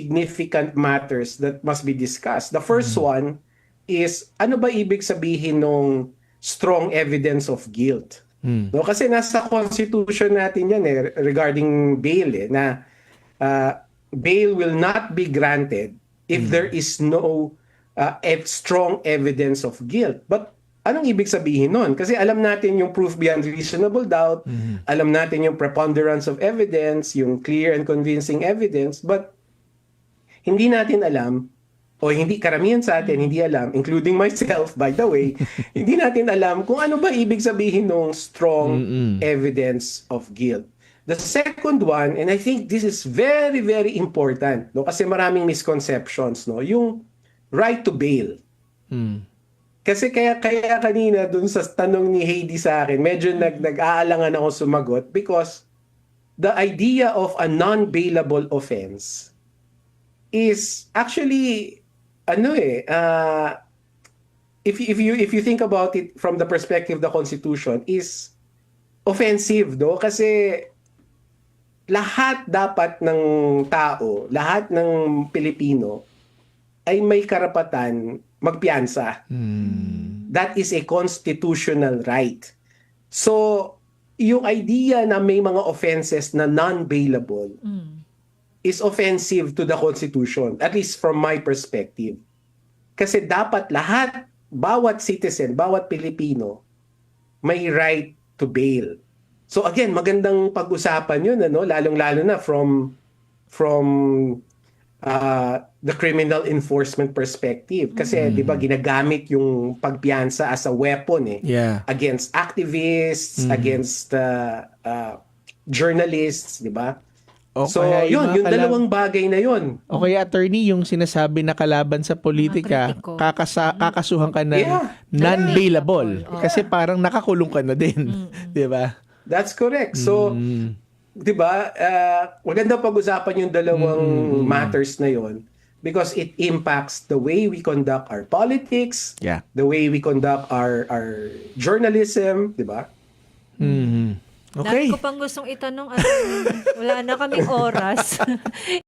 significant matters that must be discussed. The first one is, ano ba ibig sabihin ng strong evidence of guilt? No, kasi nasa constitution natin yan regarding bail na bail will not be granted if there is no strong evidence of guilt. But anong ibig sabihin nun? Kasi alam natin yung proof beyond reasonable doubt, alam natin yung preponderance of evidence, yung clear and convincing evidence, but hindi natin alam, o hindi karamihan sa atin hindi alam, including myself by the way, hindi natin alam kung ano ba ibig sabihin ng strong evidence of guilt. The second one, and I think this is very, very important, no, kasi maraming misconceptions, no, yung right to bail. Kasi kaya kanina dun sa tanong ni Heidi sa akin, medyo nag-aalangan ako sumagot because the idea of a non-bailable offense is actually if you think about it from the perspective of the Constitution, is offensive, do, kasi lahat dapat ng tao, lahat ng Pilipino ay may karapatan magpiyansa. That is a constitutional right. So yung idea na may mga offenses na non-bailable is offensive to the Constitution, at least from my perspective. Kasi dapat lahat, bawat citizen, bawat Pilipino, may right to bail. So again, magandang pag-usapan yun, lalong-lalo na from the criminal enforcement perspective. Kasi, di ba, ginagamit yung pagpiyansa as a weapon against activists, against journalists, di ba? O So, kaya yung dalawang bagay na yun. O kaya, attorney, yung sinasabi na kalaban sa politika, kakasuhan ka ng non-bailable. Kasi parang nakakulong ka na din. Di ba? That's correct. So, di ba, maganda pag-usapan yung dalawang matters na yon because it impacts the way we conduct our politics, the way we conduct our journalism, di ba? Okay. Dami ko pang gustong itanong at wala na kaming oras.